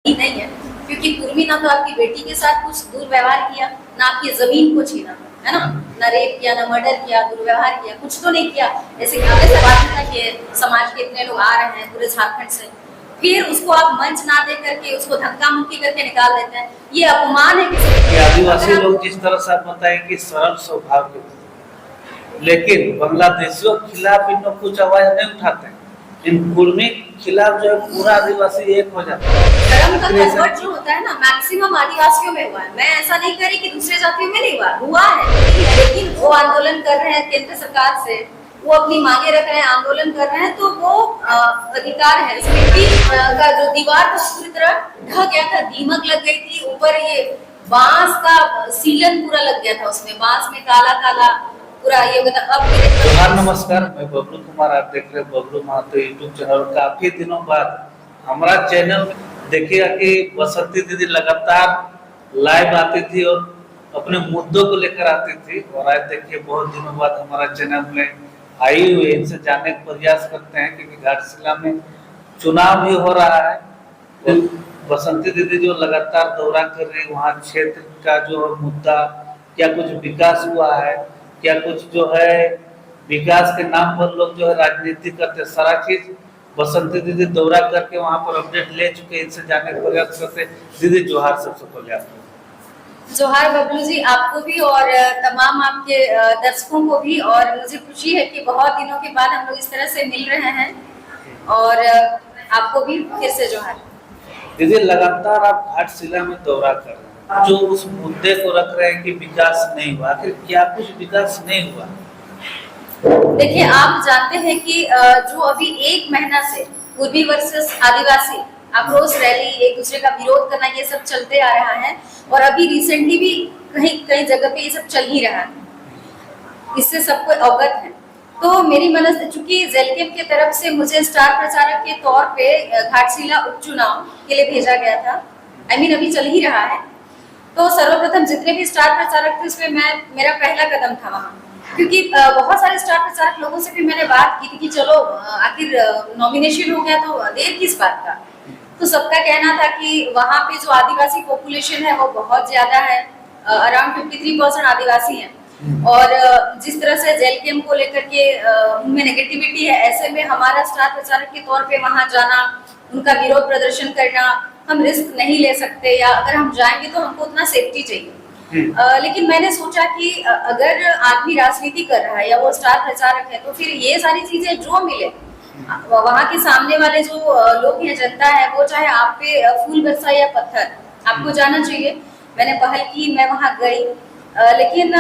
ही नहीं है, क्योंकि कुर्मी ना तो आपकी बेटी के साथ कुछ दुर्व्यवहार किया, ना आपकी जमीन को छीना, है ना, ना रेप किया, ना मर्डर किया, दुर्व्यवहार किया, कुछ तो नहीं किया। ऐसे सवाल था कि समाज के इतने लोग आ रहे हैं पूरे झारखंड से, फिर उसको आप मंच ना दे करके उसको धक्का मुक्की करके निकाल देते हैं, ये अपमान है किसी। आदिवासी लोग जिस तरह से आप बताएं कि सरल स्वभाव के, लेकिन बांग्लादेशियों के खिलाफ इन लोग कुछ आवाज नहीं उठाते। इन कुर्मी खिलाफ जो है पूरा आदिवासी एक हो जाता है। धर्म का कन्वर्ट जो होता है ना, मैक्सिमम आदिवासियों में हुआ है। मैं ऐसा नहीं कह रही कि दूसरे जातियों में नहीं हुआ है, लेकिन वो आंदोलन कर रहे हैं केंद्र सरकार से, वो अपनी मांगे रख रहे हैं, आंदोलन कर रहे हैं, तो वो अधिकार है। मिट्टी का जो दीवार को पूरी तरह ढक गया था, दीमक लग गई थी, ऊपर ये बांस का सीलन पूरा लग गया था, उसमें बांस में काला काला पूरा ये अब। नमस्कार, मैं बबलू कुमार, आप देख रहे हैं बबलू महतो यूट्यूब चैनल। काफी दिनों बाद हमारा चैनल देखिएगा कि बसंती दीदी लगातार लाइव आती थी और अपने मुद्दों को लेकर आती थी, और आज देखिए बहुत दिनों बाद हमारा चैनल में आई हुई। इनसे जानने का प्रयास करते हैं क्योंकि घाटशिला में चुनाव भी हो रहा है। तो बसंती दीदी जो लगातार दौरा कर रही है, वहाँ क्षेत्र का जो मुद्दा, क्या कुछ विकास हुआ है, क्या कुछ जो है विकास के नाम पर लोग जो है राजनीति करते, सारा चीज बसंती दीदी दौरा करके वहां पर अपडेट ले चुके। इनसे जानने का प्रयास करते। दीदी जोहार, सबसे पहले आपको जोहार बबलू जी, आपको भी और तमाम आपके दर्शकों को भी। और मुझे खुशी है कि बहुत दिनों के बाद हम लोग इस तरह से मिल रहे हैं, और आपको भी फिर से जोहार। दीदी, लगातार आप घाटशिला में दौरा कर रहे हैं, जो उस मुद्दे को रख रहे हैं कि विकास नहीं हुआ, आखिर क्या कुछ विकास नहीं हुआ? देखिए, आप जानते हैं कि जो अभी एक महीना से कुर्मी वर्सेस आदिवासी आक्रोश रैली, एक दूसरे का विरोध करना, ये सब चलते आ रहा है, और अभी रिसेंटली भी कहीं कई जगह पे ये सब चल ही रहा है, इससे सबको अवगत है। तो मेरी मनस, चूंकि जेलकेम की तरफ से मुझे स्टार प्रचारक के तौर पे घाटशिला उपचुनाव के लिए भेजा गया था, अभी चल ही रहा है, तो सर्वप्रथम जितने भी स्टार प्रचारक थे उसमें मेरा पहला कदम था वहाँ, क्योंकि बहुत सारे स्टार प्रचारक लोगों से भी मैंने बात की थी कि चलो आखिर नॉमिनेशन हो गया तो देर किस बात का। तो सबका कहना था कि वहाँ पे जो आदिवासी पॉपुलेशन है वो बहुत ज्यादा है, अराउंड 53% आदिवासी हैं, और जिस तरह से जेल कैंप को लेकर के उनमें नेगेटिविटी है, ऐसे में हमारा स्टार प्रचारक के तौर पे वहाँ जाना, उनका विरोध प्रदर्शन करना, हम रिस्क नहीं ले सकते, या अगर हम जाएंगे तो हमको उतना सेफ्टी चाहिए। लेकिन मैंने सोचा कि अगर आदमी राजनीति कर रहा है या वो स्टार प्रचारक है, तो फिर ये सारी चीजें जो मिले, वहाँ के सामने वाले जो लोग हैं, जनता है, वो चाहे आप पे फूल बरसाए या पत्थर, आपको जाना चाहिए। मैंने पहल की, मैं वहाँ गई, लेकिन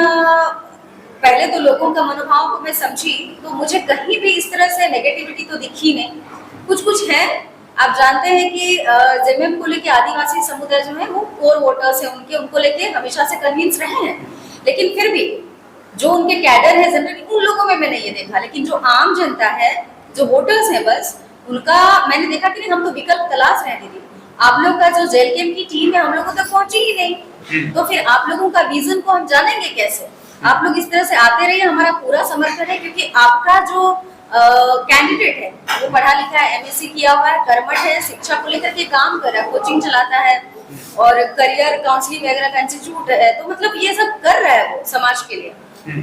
पहले तो लोगों का मनोभाव को मैं समझी, तो मुझे कहीं भी इस तरह से नेगेटिविटी तो दिखी नहीं। कुछ है, आप जानते हैं कि जेएमएम को लेके आदिवासी समुदाय जो है वो कोर वोटर्स हैं, उनको लेके हमेशा से कन्विंस रहे हैं, लेकिन फिर भी जो उनके कैडर है जनरली, उन लोगों में मैंने ये देखा, लेकिन जो आम जनता है, जो वोटर्स है, बस उनका मैंने देखा कि नहीं, हम तो विकल्प तलाश रहे थे। आप लोग का जो जेल कैंप की टीम है हम लोगों तक पहुंची ही नहीं, तो फिर आप लोगों का विजन को हम जानेंगे कैसे? आप लोग इस तरह से आते रहिए, हमारा पूरा समर्थन है, क्योंकि आपका जो कैंडिडेट है वो पढ़ा लिखा है, एमएससी किया हुआ है, कर्मठ है, शिक्षा को लेकर के काम कर रहा है, कोचिंग चलाता है, और करियर काउंसलिंग वगैरह का इंस्टीट्यूट है, तो मतलब ये सब कर रहा है वो समाज के लिए।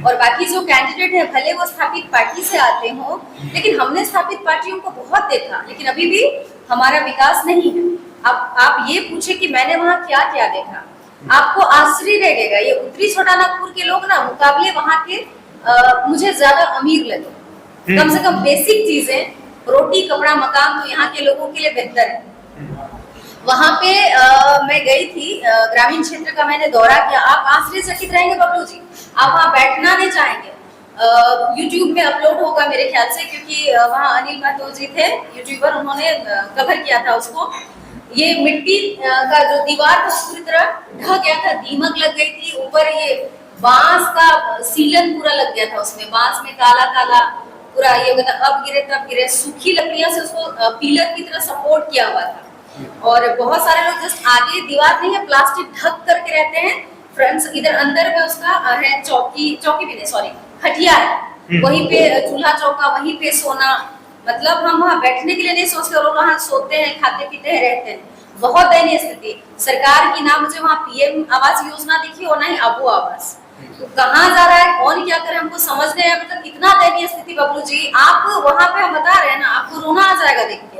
और बाकी जो कैंडिडेट है, भले वो स्थापित पार्टी से आते हो, लेकिन हमने स्थापित पार्टियों को बहुत देखा, लेकिन अभी भी हमारा विकास नहीं है। अब आप ये पूछे कि मैंने वहाँ क्या क्या देखा, आपको आश्चर्य लगेगा। ये उत्तरी छोटानागपुर के लोग ना मुकाबले वहाँ के मुझे ज्यादा अमीर लगे। कम से कम बेसिक चीजें, रोटी कपड़ा मकान, तो यहाँ के लोगों के लिए बेहतर है। वहाँ पे मैं गई थी, ग्रामीण क्षेत्र का मैंने दौरा किया। आप आश्चर्यचकित रहेंगे बबलू जी, आप वहाँ बैठना नहीं चाहेंगे। यूट्यूब में अपलोड होगा मेरे ख्याल से, क्योंकि वहाँ अनिल महतो जी थे यूट्यूबर, उन्होंने कवर किया था उसको। ये मिट्टी का जो दीवार था पूरी तरह ढक गया था, दीमक लग गई थी, ऊपर ये बांस का सीलन पूरा लग गया था, उसमें बांस में काला काला पूरा ये अब गिरे तब गिरे, सूखी लकड़ियां से उसको पिलर की तरह सपोर्ट किया हुआ था। और बहुत सारे लोग जस्ट आगे दीवार नहीं है, प्लास्टिक ढक करके रहते हैं, फ्रंट्स इधर अंदर में उसका है चौकी भी नहीं, सॉरी, खटिया है, वहीं पे चूल्हा चौका, वहीं पे सोना। मतलब हम वहाँ बैठने के लिए नहीं सोचते, और वहाँ सोते हैं, खाते पीते हैं, रहते हैं। बहुत दयनीय स्थिति। सरकार की ना मुझे वहाँ पीएम आवास योजना दिखी और ना ही आबू आवास। तो कहाँ जा रहा है, कौन क्या करे, हमको समझ नहीं आया। मतलब इतना दयनीय स्थिति बबलू जी, आप वहाँ पे हम बता रहे हैं ना, आपको रोना आ जाएगा देख के।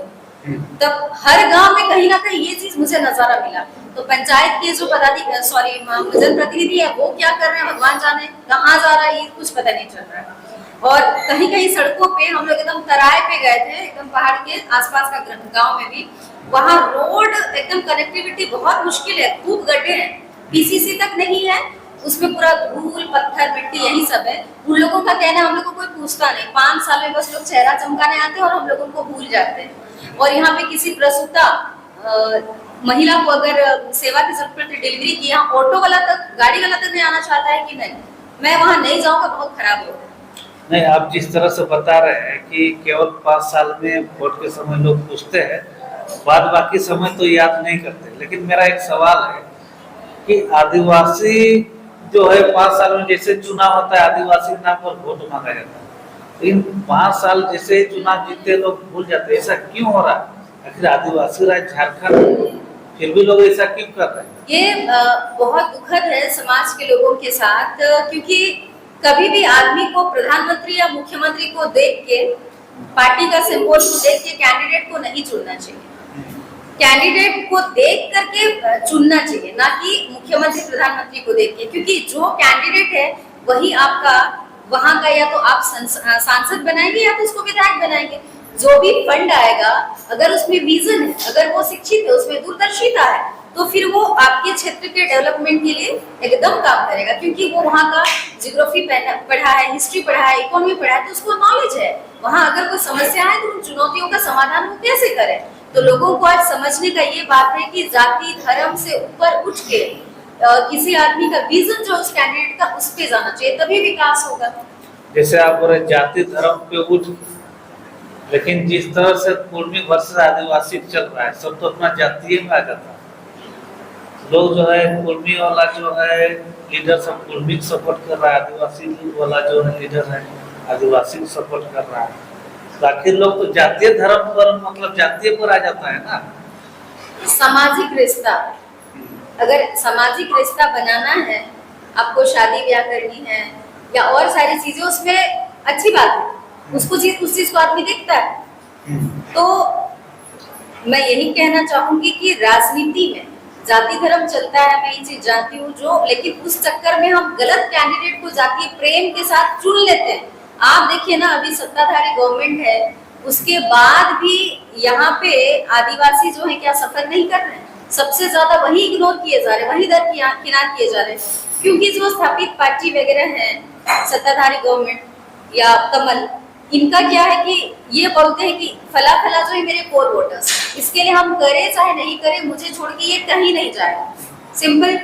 तब हर गांव में कहीं ना कहीं ये चीज मुझे नजारा मिला। तो पंचायत के जो जनप्रतिनिधि है वो क्या कर रहे हैं भगवान जाने, कहाँ जा रहा है ये कुछ पता नहीं चल रहा है। और कहीं कहीं सड़कों पे हम लोग एकदम तराई पे गए थे, एकदम पहाड़ के आसपास का गांव में भी, वहाँ रोड एकदम कनेक्टिविटी बहुत मुश्किल है, खूब गड्ढे हैं, पीसीसी तक नहीं है, उसमें पूरा धूल पत्थर मिट्टी यही सब है। उन लोगों का कहना है हम लोग को कोई पूछता नहीं, 5 साल में बस लोग चेहरा चमकाने आते हैं और हम लोग उनको भूल जाते हैं। और यहाँ पे किसी प्रसूता महिला को अगर सेवा की जरूरत पड़ती, डिलीवरी की, यहाँ ऑटो वाला तक, गाड़ी वाला तक नहीं आना चाहता है कि नहीं मैं वहाँ नहीं जाऊँगा, बहुत खराब होगा। नहीं, आप जिस तरह से बता रहे हैं कि केवल 5 साल में वोट के समय लोग पूछते हैं, बाद बाकी समय तो याद नहीं करते। लेकिन मेरा एक सवाल है कि आदिवासी जो है 5 साल में जैसे चुनाव होता है, आदिवासी के नाम पर वोट मांगा जाता है, इन 5 साल जैसे ही चुनाव जीतते लोग भूल जाते हैं। ऐसा क्यों हो रहा है? आखिर आदिवासी राज्य झारखंड, फिर भी लोग ऐसा क्यों कर रहे हैं? ये बहुत दुखद है समाज के लोगों के साथ, क्योंकि कभी भी आदमी को प्रधानमंत्री या मुख्यमंत्री को देख के, पार्टी का सिंबल को देख के कैंडिडेट को नहीं चुनना चाहिए। कैंडिडेट को देख करके चुनना चाहिए, ना कि मुख्यमंत्री प्रधानमंत्री को देख के, क्योंकि जो कैंडिडेट है वही आपका वहां का या तो आप सांसद बनाएंगे या तो उसको विधायक बनाएंगे। जो भी फंड आएगा, अगर उसमें विजन है, अगर वो शिक्षित है, उसमें दूरदर्शिता है, तो फिर वो आपके क्षेत्र के डेवलपमेंट के लिए एकदम काम करेगा, क्योंकि वो वहाँ का ज्योग्राफी पढ़ा है, हिस्ट्री पढ़ा है, इकोनॉमी पढ़ा है, तो उसको नॉलेज है। वहाँ अगर कोई समस्या है तो उन चुनौतियों का समाधान वो कैसे करे। तो लोगों को आज समझने का ये बात है कि जाति धर्म से ऊपर उठ के किसी आदमी का विजन जो उस कैंडिडेट का, उस पे जाना चाहिए, तभी विकास होगा। जैसे आप बोले जाति धर्म पे उठ, लेकिन जिस तरह से कुर्मी वर्सेस आदिवासी चल रहा है, सब तो अपना जातीय में आ जाता है। लोग जो है कुर्मी वाला जो है लीडर सब कुर्मी को सपोर्ट कर रहा है, आदिवासी वाला जो है लीडर है आदिवासी को सपोर्ट कर रहा है। बाकी लोग तो जातीय धर्म पर, मतलब जातीय पर आ जाता है ना। सामाजिक रिश्ता, अगर सामाजिक रिश्ता बनाना है, आपको शादी ब्याह करनी है या और सारी चीजें, उसमें अच्छी बात है, उसको उस चीज को आदमी देखता है। तो मैं यही कहना चाहूंगी कि राजनीति में जाति धर्म चलता है, मैं ये चीज जानती हूँ जो, लेकिन उस चक्कर में हम गलत कैंडिडेट को जातीय प्रेम के साथ चुन लेते हैं। आप देखिए ना, अभी सत्ताधारी गवर्नमेंट है, उसके बाद भी यहाँ पे आदिवासी जो है क्या सफर नहीं कर रहे हैं? सबसे ज्यादा वही इग्नोर किए जा रहे हैं, वही दरकिनार किए जा रहे हैं, क्योंकि जो स्थापित पार्टी वगैरह है, सत्ताधारी गवर्नमेंट या कमल, इनका क्या है कि ये बोलते हैं कि फला फला जो है मेरे कोर वोटर्स, इसके लिए हम करें चाहे नहीं करें, मुझे छोड़ के ये कहीं नहीं जाएगा, सिंपल।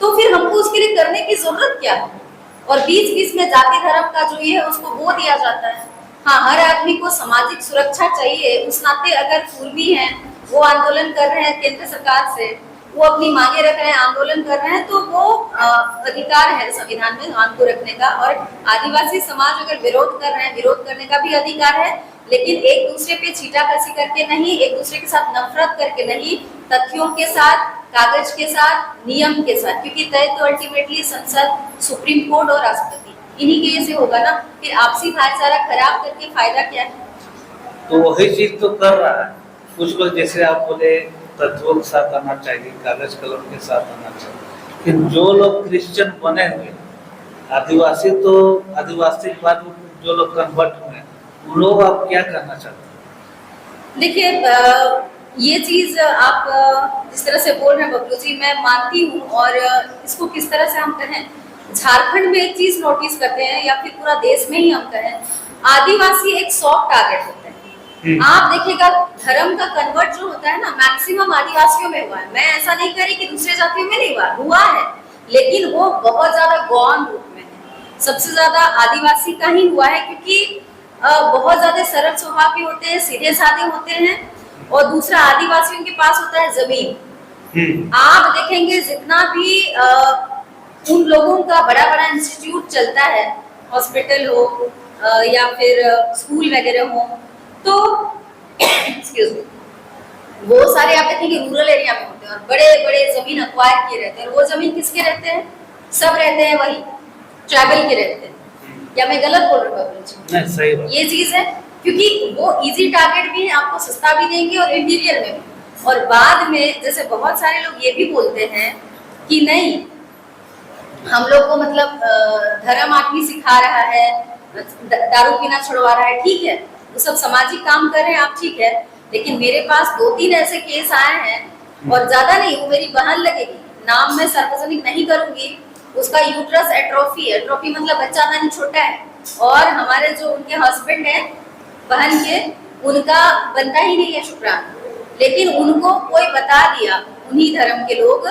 तो फिर हमको उसके लिए करने की जरूरत क्या है? और बीच बीच में जाति धर्म का जो ये है उसको वो दिया जाता है। हाँ, हर आदमी को सामाजिक सुरक्षा चाहिए, उस नाते अगर कुर्मी है, वो आंदोलन कर रहे हैं केंद्र सरकार से, वो अपनी मांगे रख रहे हैं, आंदोलन कर रहे हैं, तो वो अधिकार है संविधान में मांग को रखने का। और आदिवासी समाज अगर विरोध कर रहे हैं, विरोध करने का भी अधिकार है, लेकिन एक दूसरे पे छीटाकसी करके नहीं, एक दूसरे के साथ नफरत करके नहीं, तथ्यों के साथ, कागज के साथ, नियम के साथ, क्योंकि तय तो अल्टीमेटली संसद, सुप्रीम कोर्ट और राष्ट्रपति, इन्हीं के से होगा ना। फिर आपसी भाईचारा खराब करके फायदा क्या है? तो वही चीज तो कर रहा है कुछ लोग, जैसे आप बोले तत्वों के साथ आना चाहिए, कागज कलम के साथ आना चाहिए, लेकिन जो लोग क्रिश्चियन बने हुए आदिवासी, तो आदिवासी के बाद जो लोग कन्वर्ट हुए, उन लोग आप क्या करना चाहते हैं? देखिए, ये चीज आप जिस तरह से बोल रहे हैं बबलू जी, मैं मानती हूँ, और इसको किस तरह से हम कहें, झारखंड में एक चीज नोटिस करते हैं या फिर पूरा देश में ही हम कहें, आदिवासी एक सॉफ्ट टारगेट होते हैं। आप देखिएगा धर्म का कन्वर्ट जो होता है ना, मैक्सिमम आदिवासियों में हुआ है। मैं ऐसा नहीं कह रही कि दूसरे जातियों में नहीं हुआ है, लेकिन वो बहुत ज्यादा गौण रूप में है। सबसे ज्यादा आदिवासी का ही हुआ है, क्योंकि बहुत ज्यादा सरल स्वभाव के होते हैं, सीधे साधे होते हैं, और दूसरा आदिवासियों के पास होता है जमीन। आप देखेंगे जितना भी उन लोगों का बड़ा बड़ा इंस्टीट्यूट चलता है, हॉस्पिटल हो या फिर स्कूल वगैरह हो, तो एक्सक्यूज मी, वो सारे आप देखेंगे रूरल एरिया में होते हैं और बड़े बड़े जमीन अक्वायर किए रहते हैं। वो जमीन किसके रहते हैं? सब रहते हैं वही ट्राइबल के रहते हैं। क्या मैं गलत बोल रही हूँ? नहीं, सही बात। ये चीज है, क्योंकि वो इजी टारगेट भी है, आपको सस्ता भी देंगे और इंटीरियर में भी। और बाद में जैसे बहुत सारे लोग ये भी बोलते हैं कि नहीं, हम लोग को मतलब धर्म आदमी सिखा रहा है, दारू पीना छुड़वा रहा है, ठीक है, वो सब सामाजिक काम कर रहे हैं आप, ठीक है। लेकिन मेरे पास 2-3 ऐसे केस आए हैं, और ज्यादा नहीं, वो मेरी बहन लगेगी, नाम मैं सार्वजनिक नहीं करूंगी। उसका यूट्रस एट्रोफी है, एट्रोफी मतलब बच्चा दानी छोटा है, और हमारे जो उनके हस्बैंड हैं बहन के, उनका बनता ही नहीं है शुक्राणु। लेकिन उनको कोई बता दिया, उन्हीं धर्म के लोग,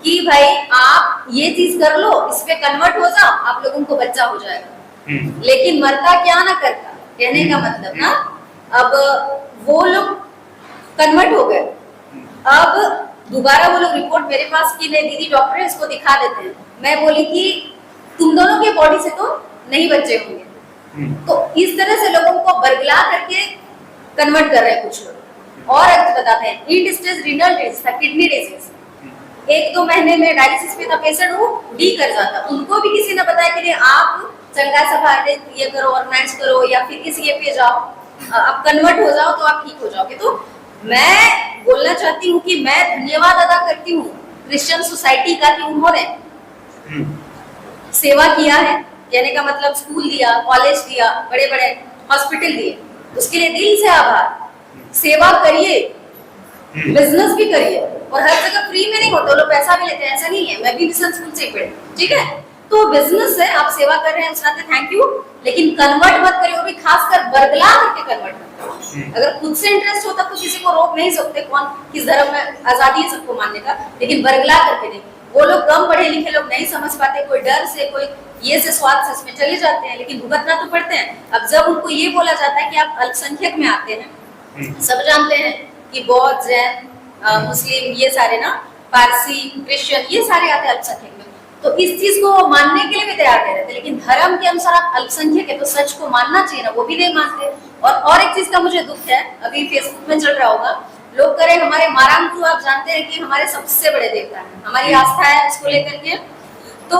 कि भाई आप ये चीज कर लो, इस पे कन्वर्ट हो जाओ, आप लोगों को बच्चा हो जाएगा। लेकिन मरता क्या ना करता, कहने का मतलब ना, अब वो लोग कन्वर्ट हो गए। अब दोबारा वो लोग रिपोर्ट मेरे पास की, नहीं दीदी डॉक्टर है, इसको दिखा देते हैं। मैं बोली कि तुम दोनों के बॉडी से तो नहीं बच्चे होंगे। तो इस तरह से लोगों को बरगला करके कन्वर्ट कर रहे हैं कुछ लोग। और बताते हैं इंड स्टेज रीनल डिजीज था, किडनी डिजीज, 1-2 महीने में डायलिसिस पे था पेशेंट, वो डी कर जाता। उनको भी किसी ने बताया कि आप चंगा सफा ये करो, ऑर्गेनाइज करो, या फिर किसी ये पे जाओ, आप कन्वर्ट हो जाओ तो आप ठीक हो जाओगे। तो मैं बोलना चाहती हूँ कि मैं धन्यवाद अदा करती हूँ क्रिश्चियन सोसाइटी का, कि उन्होंने सेवा किया है। कहने का मतलब स्कूल दिया, कॉलेज दिया, बड़े बड़े हॉस्पिटल दिए, उसके लिए दिल से आभार। सेवा करिए, बिजनेस भी करिए, और हर जगह फ्री में नहीं होता, लोग पैसा भी लेते हैं, ऐसा नहीं है। मैं भी मिशन स्कूल से पढ़ी, ठीक है। तो बिजनेस है, आप सेवा कर रहे हैं, उसके थैंक यू, लेकिन कन्वर्ट मत करिए, वो भी खासकर बरगला करके कन्वर्ट मत करिए। अगर खुद से इंटरेस्ट होता तो किसी को रोक नहीं सकते, कौन किस धर्म में आजादी है सबको मानने का, लेकिन बरगला करके नहीं। वो लोग कम पढ़े लिखे लोग नहीं समझ पाते, कोई डर से, कोई ये से स्वाद से इसमें चले जाते हैं, लेकिन भुगतना तो पड़ते हैं। अब जब उनको ये बोला जाता है कि आप अल्पसंख्यक में आते हैं, सब जानते हैं कि बौद्ध, जैन, मुस्लिम, ये सारे ना, पारसी, क्रिश्चियन, ये सारे आते हैं अल्पसंख्यक में, तो इस चीज को मानने के लिए भी तैयार नहीं रहते। लेकिन धर्म के अनुसार आप अल्पसंख्यक है तो सच को मानना चाहिए ना, वो भी नहीं मानते। और एक चीज का मुझे दुख है, अभी फेसबुक में चल रहा होगा, लोग करें हमारे माराम गुरु, आप जानते हैं कि हमारे सबसे बड़े देवता है, हमारी आस्था है उसको लेकर के। तो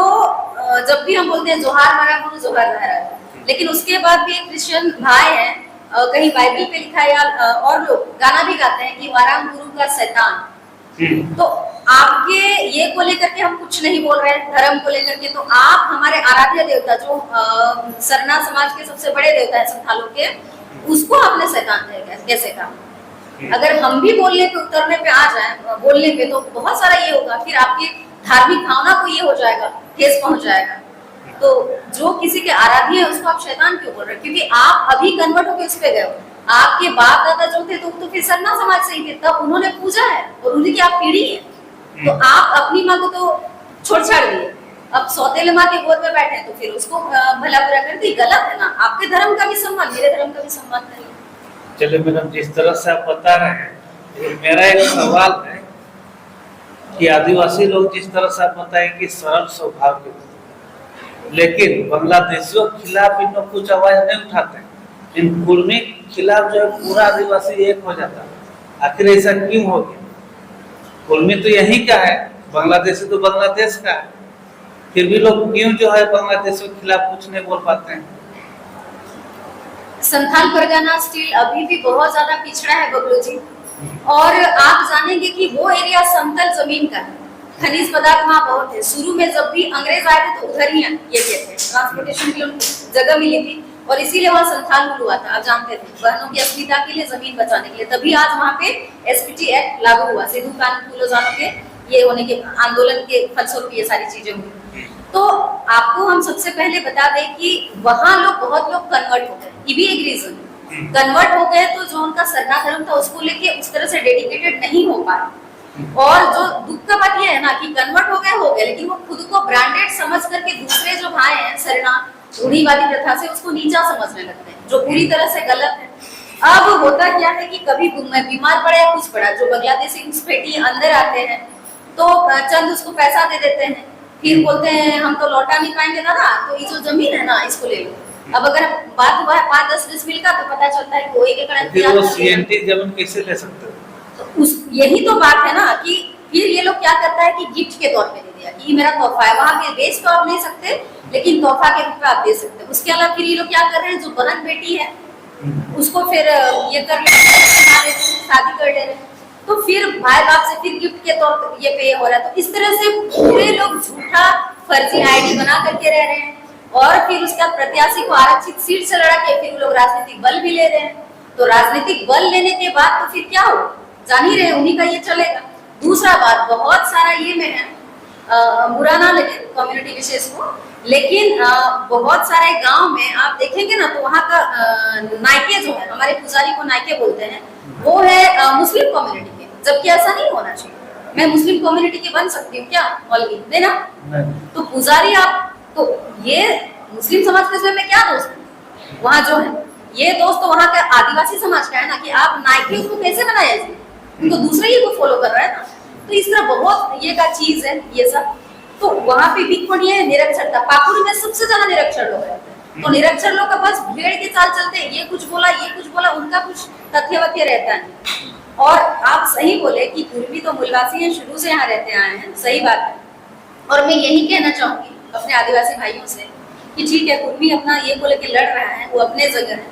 जब भी हम बोलते हैं जोहार माराम गुरु, जोहार लहरा, लेकिन उसके बाद भी एक क्रिश्चियन भाई है, कहीं बाइबल पे लिखा है, या और लोग गाना भी गाते हैं कि माराम गुरु का शैतान। तो आपके ये को लेकर के हम कुछ नहीं बोल रहे हैं, धर्म को लेकर के। तो आप हमारे आराध्य देवता, जो सरना समाज के सबसे बड़े देवता है संथालों के, उसको आपने शैतान कैसे कहा? अगर हम भी बोलने पे, उतरने पे आ जाए, बोलने पे, तो बहुत सारा ये होगा, फिर आपकी धार्मिक भावना को ये हो जाएगा, ठेस पहुंच जाएगा। तो जो किसी के आराध्य है उसको आप शैतान क्यों बोल रहे हैं? क्योंकि आप अभी कन्वर्ट होकर इस पे गए हो। आपके बाप दादा जो थे तो फिर सरना समाज से ही थे, तब उन्होंने पूजा है और उन्हीं की आप पीढ़ी है। तो आप अपनी माँ को तो छोड़ छाड़ दिए, अब सौतेले माँ के गोद में बैठे तो फिर उसको भला बुरा कर दी, गलत है ना। आपके धर्म का भी सम्मान, मेरे धर्म का भी सम्मान करिए। चलिए मैडम, जिस तरह से आप बता रहे हैं, मेरा एक सवाल है कि आदिवासी लोग जिस तरह से आप बताएं कि सरल स्वभाव के, लेकिन बांग्लादेशियों के खिलाफ इन लोग कुछ आवाज नहीं उठाते, इन कुर्मी के खिलाफ जो है पूरा आदिवासी एक हो जाता है। आखिर ऐसा क्यों हो गया? कुर्मी तो यही का है, बांग्लादेशी तो बांग्लादेश का है, फिर भी लोग क्यों जो है बांग्लादेशियों के खिलाफ कुछ नहीं बोल पाते हैं? संथाल परगना स्टिल अभी भी बहुत ज्यादा पिछड़ा है बबलू जी। और आप जानेंगे कि वो एरिया समतल जमीन का है, खनिज पदार्थ वहाँ बहुत है। शुरू में जब भी अंग्रेज आए थे तो उधर ही ये थे, ट्रांसपोर्टेशन के लिए जगह मिली थी, और इसीलिए वहाँ संथाल मूल हुआ था। आप जानते थे, बहनों की अस्मिता के लिए, जमीन बचाने के लिए, तभी आज वहाँ पे एसपीटी एक्ट लागू हुआ, सिद्धू कानून फूलो जानो के ये होने के आंदोलन के फलस्वरूप ये सारी चीजें हुई। तो आपको हम सबसे पहले बता दें कि वहाँ लोग, बहुत लोग कन्वर्ट हो गए, ये भी एक रीजन। कन्वर्ट हो गए तो जो उनका सरना धर्म था उसको लेके उस तरह से डेडिकेटेड नहीं हो पाए। और जो दुख का बात ये है ना कि कन्वर्ट हो गए, लेकिन वो खुद को ब्रांडेड समझ करके दूसरे जो भाई हैं सरना रूढ़िवादी प्रथा से उसको नीचा समझने लगते हैं, जो पूरी तरह से गलत है। अब होता क्या है कि कभी बीमार पड़ा या कुछ पड़ा, जो बांग्लादेशी घुसपैठी अंदर आते हैं तो चंद उसको पैसा दे देते हैं, फिर बोलते हैं हम तो लौटा नहीं पाएंगे दादा, तो ये जो जमीन है ना इसको ले लो। अब अगर बात हुआ है 5-10 डिसमिल का, तो पता चलता है कि वो 1 एकड़ फिर वो सीएनटी जमीन कैसे ले सकते हैं? तो उस यही तो बात है ना कि फिर ये लोग क्या करता है कि गिफ्ट के तौर पे दे दिया कि ये मेरा तोहफा है, वहां पे बेच तो आप नहीं सकते लेकिन तोहफा के रूप में आप दे सकते हो। उसके अलावा फिर ये लोग क्या कर रहे हैं, जो बहन बेटी है उसको फिर ये कर ले शादी कर ले रहे हैं, तो फिर भाई बाप से फिर गिफ्ट के तौर पर ये पे हो रहा है। तो इस तरह से पूरे लोग झूठा फर्जी आईडी बना करके रह रहे हैं और फिर उसके बाद प्रत्याशी को आरक्षित सीट से लड़ा के फिर वो लोग राजनीतिक बल भी ले रहे हैं। तो राजनीतिक बल लेने के बाद तो फिर क्या हो, जान ही रहे उन्हीं का ये चलेगा। दूसरा बात, बहुत सारा ये में है, बुरा ना लगे कम्युनिटी विशेष को, लेकिन बहुत सारे गांव में आप देखेंगे ना तो वहाँ का नायके जो है, हमारे पुजारी को नायके बोलते हैं, वो है मुस्लिम कम्युनिटी के, जबकि ऐसा नहीं होना चाहिए। मैं मुस्लिम कम्युनिटी की बन सकती हूँ क्या मौलवी, देना? तो पुजारी आप, तो ये मुस्लिम समाज के में क्या दोस्त है वहाँ जो है, ये दोस्त तो वहाँ का आदिवासी समाज का है ना, कि आप नायके उसको कैसे बनाया जाए, उनको दूसरे ही को फॉलो कर रहा है ना। तो इस तरह बहुत ये का चीज है ये सब। तो वहाँ पे वीक पॉइंट ये है निरक्षरता। पाकुड़ में सबसे ज्यादा निरक्षर लोग रहते हैं, तो निरक्षर लोग का बस भेड़ के चाल चलते हैं, ये कुछ बोला, उनका कुछ तथ्य वथ्य रहता है। और आप सही बोले कि पूर्वी तो मूलवासी हैं, शुरू से यहाँ रहते आए हैं, सही बात है। और मैं यही कहना चाहूंगी अपने आदिवासी भाइयों से कि ठीक है, पूर्वी अपना ये को लेके लड़ रहा है, वो अपने जगह है,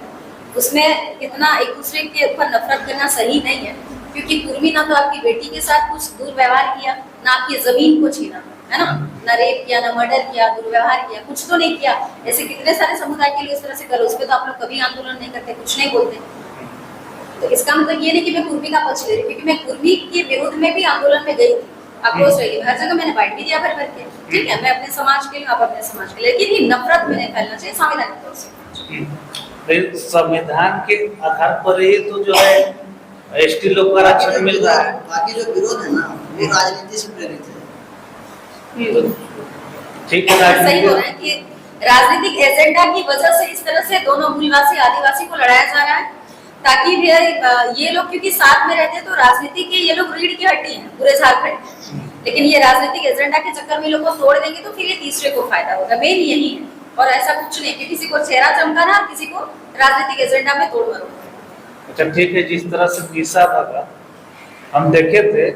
उसमें इतना एक दूसरे के ऊपर नफरत करना सही नहीं है, क्योंकि कुर्मी ना तो आपकी बेटी के साथ कुछ दुर्व्यवहार किया, ना आपकी जमीन को छीना, है ना, ना रेप किया, ना मर्डर किया, दुर्व्यवहार किया, कुछ तो नहीं किया। ऐसे कितने सारे समुदाय के लिए इस तरह से करो, उस पर तो आप लोग कभी आंदोलन नहीं करते, कुछ नहीं बोलते। तो इसका मतलब ये नहीं कि मैं कुर्मी का पक्ष ले रही, क्योंकि मैं कुर्मी के विरोध में भी आंदोलन में गई थी, आक्रोश रही, हर जगह मैंने बाइट भी दिया भर भर के, ठीक है, मैं अपने समाज के लिए, आप अपने समाज के लिए, लेकिन ये नफरत में नहीं फैलना चाहिए संवैधानिक तौर से। संविधान के आधार पर ही तो जो है एसटी लोग को आरक्षण मिल रहा है। बाकी जो विरोध है ना वो राजनीति से प्रेरित है। ठीक है, सही हो रहा है कि राजनीतिक एजेंडा की वजह से इस तरह से दोनों मूलवासी आदिवासी को लड़ाया जा रहा है, ताकि ये लोग क्योंकि साथ में रहते हैं तो राजनीति के ये लोग रीढ़ की हड्डी हैं पूरे झारखंड, लेकिन ये राजनीतिक एजेंडा के चक्कर में लोगों को तोड़ देंगे तो फिर ये तीसरे को फायदा होगा। मेन यही है, और ऐसा कुछ नहीं कि किसी को चेहरा चमकाना, किसी को राजनीतिक एजेंडा में तोड़ मरो। अच्छा ठीक है, जिस तरह से निशा भगत हम देखे थे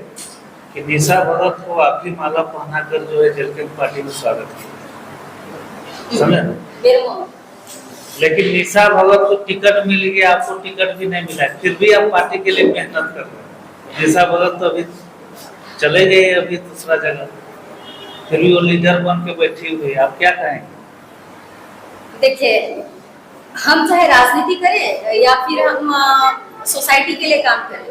कि निशा भगत को आखिरी माला पहनाकर जो है झलकन पार्टी में स्वागत किया, समझे? लेकिन निशा भगत को टिकट मिल गया, आपको टिकट भी नहीं मिला, फिर भी आप पार्टी के लिए मेहनत कर रहे हैं। निशा भगत तो अभी चले गए अभी दूसरा जगह, फिर भी वो लीडर बन के बैठी हुई है, आप क्या कहेंगे? देखिए, हम चाहे राजनीति करें या फिर हम सोसाइटी के लिए काम करें,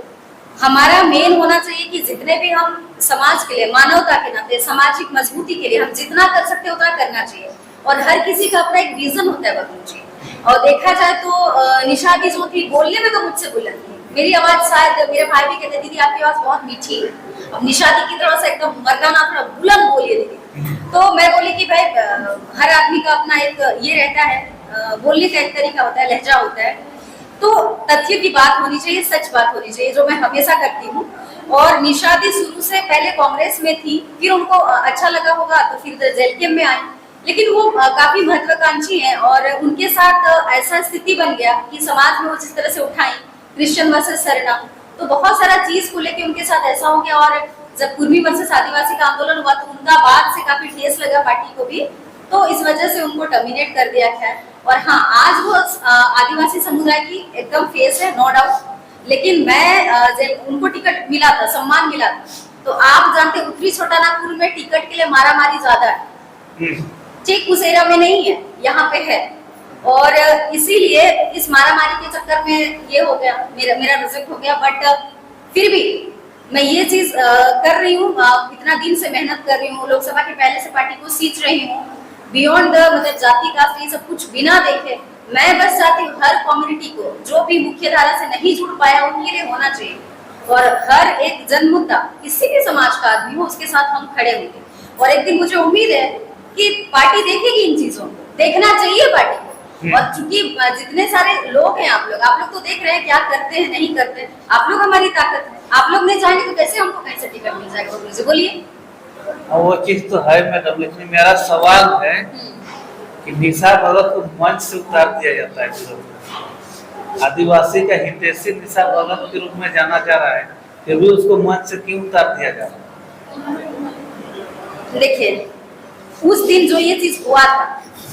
हमारा मेन होना चाहिए कि जितने भी हम समाज के लिए, मानवता के नाते, सामाजिक मजबूती के लिए हम जितना कर सकते उतना करना चाहिए। और हर किसी का अपना एक विजन होता है बबलू जी। और देखा जाए तो निशा भी जो थी, बोलने में तो मुझसे बुलंद थी, मेरी आवाज शायद, मेरे भाई भी कहते दीदी आपकी आवाज बहुत मीठी है, अब निशा दी की तरह से एकदम मर्दाना थोड़ा बुलंद बोलिए दीदी। तो मैं बोली कि भाई हर आदमी का अपना एक ये रहता है, बोलने का एक तरीका होता है, लहजा होता है, तो तथ्य की बात होनी चाहिए, सच बात होनी चाहिए, जो मैं हमेशा करती हूँ। और निशा दी शुरू से पहले कांग्रेस में थी, फिर उनको अच्छा लगा होगा तो फिर जेलकेम में आई, लेकिन वो काफी महत्वाकांक्षी हैं और उनके साथ ऐसा स्थिति बन गया कि समाज में वो जिस तरह से उठाई क्रिश्चियन वर्सेस सरना, तो बहुत सारा चीज को लेके उनके साथ ऐसा हो गया। और जब कुर्मी वर्सेस आदिवासी का आंदोलन हुआ तो उनका बाद से काफी ठेस लगा पार्टी को भी, तो इस वजह से उनको टर्मिनेट कर दिया गया। और हाँ, आज वो आदिवासी समुदाय की एकदम फेस है, नो डाउट, लेकिन मैं उनको टिकट मिला था, सम्मान मिला था, तो आप जानते उत्तरी छोटा नागपुर में टिकट के लिए मारामारी ज्यादा है, ठीक उस एरिया में नहीं है, यहाँ पे है। और इसीलिए इस मारामारी के चक्कर में ये हो गया, मेरा रिजेक्ट हो गया। बट फिर भी मैं ये चीज कर रही हूँ, इतना दिन से मेहनत कर रही हूँ, लोकसभा के पहले से पार्टी को सींच रही हूँ, बियॉन्ड द मतलब जाति कास्ट ये सब कुछ बिना देखे। मैं बस चाहती हूँ हर कम्युनिटी को, जो भी मुख्य धारा से नहीं जुड़ पाया उनके लिए होना चाहिए, और हर एक जन मुद्दा किसी भी समाज का आदमी हो उसके साथ हम खड़े होंगे। और एक दिन मुझे उम्मीद है कि पार्टी देखेगी इन चीजों को, देखना चाहिए पार्टी को। और चूंकि जितने सारे लोग हैं, आप लोग तो देख रहे हैं क्या करते हैं नहीं करते, आप लोग हमारी ताकत है, आप लोग नहीं चाहेंगे तो कैसे हमको कहीं से टिकट मिल जाएगा? मुझे बोलिए। वो चीज तो है मैडम, लेकिन मेरा सवाल है कि निशा भगत को मंच से उतार दिया जाता है, आदिवासी का हितैषी निशा भगत के रूप में जाना जा रहा है, फिर भी उसको मंच से क्यों उतार दिया जा रहा है? देखिए, उस दिन जो ये चीज हुआ था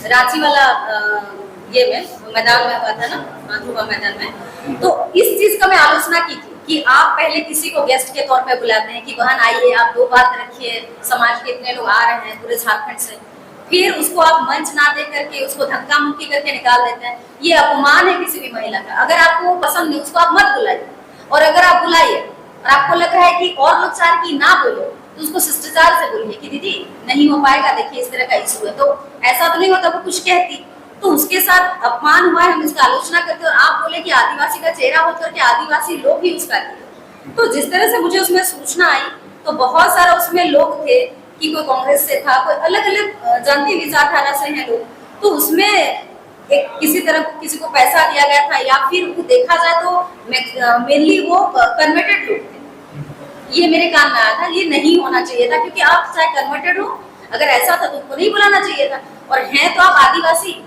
रांची वाला ये में मैदान में हुआ था ना, माधुमा मैदान में, तो इस चीज का मैं आलोचना की थी कि आप पहले किसी को गेस्ट के तौर पे बुलाते हैं कि बहन आइए, आप 2 बात रखिए, समाज के इतने लोग आ रहे हैं पूरे झारखंड से, फिर उसको आप मंच ना दे करके उसको धक्का मुक्की करके निकाल देते हैं। ये अपमान है किसी भी महिला का। अगर आपको वो पसंद नहीं, उसको आप मत बुलाइए, और अगर आप बुलाइए और आपको लग रहा है कि और लोग चाह कि ना बोलो, तो उसको शिष्टाचार से बोलिए कि दीदी नहीं हो पाएगा, देखिए इस तरह का इशू है, तो ऐसा तो नहीं होता वो कुछ कहती, तो उसके साथ अपमान हुआ है, हम इसका आलोचना करते, और आप बोले कि आदिवासी का चेहरा होकर के आदिवासी लोग ही उसका किए। तो जिस तरह से मुझे उसमें सूचना आई, तो बहुत सारा उसमें लोग थे कि कोई कांग्रेस से था, कोई अलग अलग जाति विचारधारा से हैं लोग, तो उसमें एक किसी तरह किसी को पैसा दिया गया था, या फिर देखा जाए तो मेनली वो कन्वर्टेड लोग थे। ये मेरे कान में आया था, ये नहीं होना चाहिए था, क्योंकि आप चाहे कन्वर्टेड हो, अगर ऐसा था तो उनको नहीं बुलाना चाहिए था, और हैं तो आप आदिवासी,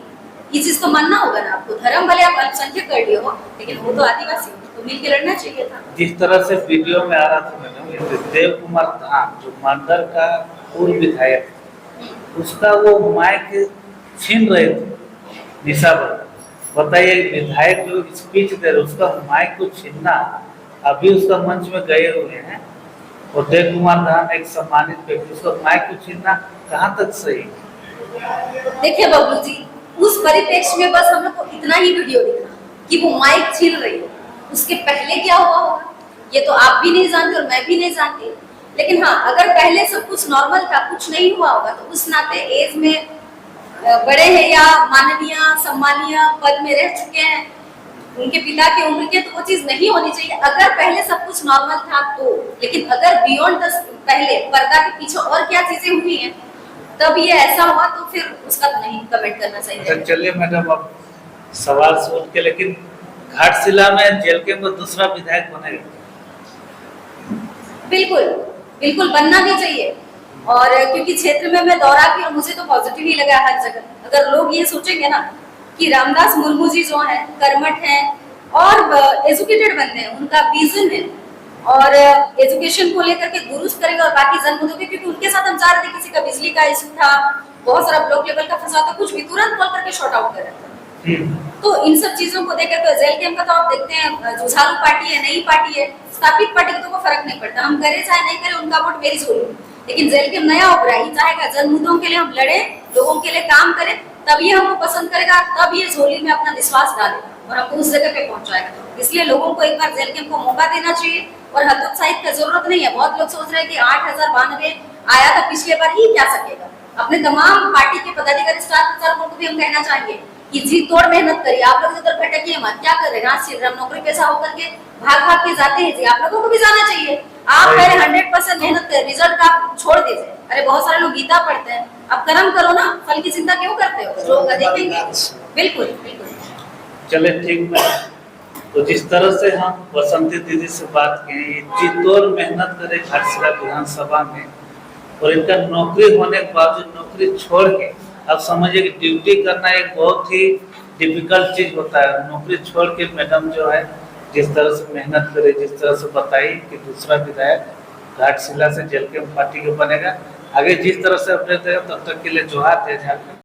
ये चीज तो मानना होगा ना आपको। धर्म भले आप अल्पसंख्यक कर लिए हो, लेकिन वो तो आदिवासी, तो मिलकर लड़ना चाहिए था। जिस तरह से वीडियो में आ रहा था मैडम, ये देव कुमार धाम जो मांडर का पूर्व विधायक, उसका वो माइक छीन रहे थे निशावर। बताइए, विधायक जो स्पीच दे रहे उसका माइक को छीनना, अभी उसका मंच में गए हुए हैं, और देव कुमार धाम एक सम्मानित व्यक्ति, उसका माइक को छीनना कहाँ तक सही? देखिए बबलू जी, उस परिप्रेक्ष्य में बस हम लोग को इतना ही वीडियो दिखा कि वो माइक छीन रही है। उसके पहले क्या हुआ होगा ये तो आप भी नहीं जानते और मैं भी नहीं जानती, लेकिन हाँ, अगर पहले सब कुछ नॉर्मल था, कुछ नहीं हुआ होगा, तो उस नाते एज में बड़े हैं या माननीय सम्मानीय पद में रह चुके हैं, उनके पिता की उम्र के, तो वो चीज नहीं होनी चाहिए। अगर पहले सब कुछ नॉर्मल था तो, लेकिन अगर बियॉन्ड पहले पर्दा के पीछे और क्या चीजें हुई हैं तब ये ऐसा हुआ, तो फिर उसका तो नहीं कमेंट करना चाहिए। चलिए मैडम, अब सवाल से उठ के, लेकिन घाटशिला में जेल के में दूसरा विधायक बनेगा? बिल्कुल बिल्कुल बनना भी चाहिए, और क्योंकि क्षेत्र में मैं दौरा की और मुझे तो पॉजिटिव ही लगा हर जगह। अगर लोग ये सोचेंगे ना कि रामदास मुर्मू जी जो हैं कर्मठ हैं और एजुकेटेड बंदे हैं, उनका विजन है और एजुकेशन को लेकर के दुरुस्त करेंगे, और बाकी जन मुद्दों के, क्योंकि उनके साथ हम जा रहे थे, किसी का बिजली का इशू था, बहुत सारा ब्लॉक लेवल का फंसा था, कुछ भी तुरंत कॉल करके शॉर्ट आउट कर रहे थे। तो इन सब चीजों को देकर के जेल कैंप का तो आप देखते हैं, जुझारू पार्टी है, नई पार्टी है, स्थापित पार्टी को तो कोई फर्क नहीं पड़ता, हम करे चाहे नहीं करे, उनका वोट मेरी झोली। लेकिन जेल कैंप नया उभरा, ही चाहेगा जन मुद्दों के लिए हम लड़े, लोगों के लिए काम करें, तब ये हमको पसंद करेगा, तब ये झोली में अपना विश्वास डालेगा और हमको उस जगह पे पहुंचाएगा। इसलिए लोगों को एक बार जेल कैंप को मौका देना चाहिए, और हतोत्साहित की जरूरत नहीं है। बहुत लोग सोच रहे हैं कि 8092 आया था पिछले बार, ही क्या सकेगा। अपने तमाम पार्टी के पदाधिकारी स्टार प्रचारकों को भी हम कहना चाहेंगे कि जी तोड़ मेहनत करिए, आप लोग इधर भटकिए मत। क्या कर रहे हैं, रात से नौकरी पेशा होकर के भाग भाग के जाते हैं जी, आप लोगों को भी जाना चाहिए। आप पहले 100% मेहनत करें, रिजल्ट का छोड़ दीजिए। अरे बहुत सारे लोग गीता पढ़ते हैं, आप कर्म करो ना, फल की चिंता क्यों करते हो, जो होगा देखेंगे। बिल्कुल बिल्कुल। चले ठीक है। तो जिस तरह से हम बसंती दीदी से बात की, जितोड़ मेहनत करे घाटशिला विधानसभा में, और इनका नौकरी होने के बावजूद नौकरी छोड़ के, अब समझिए कि ड्यूटी करना एक बहुत ही डिफिकल्ट चीज होता है। नौकरी छोड़ के मैडम जो है जिस तरह से मेहनत करे, जिस तरह से बताई कि दूसरा विधायक घाटशिला से जेल के पार्टी के बनेगा, आगे जिस तरह से अपने तब तक के लिए जोहार जय झारखंड।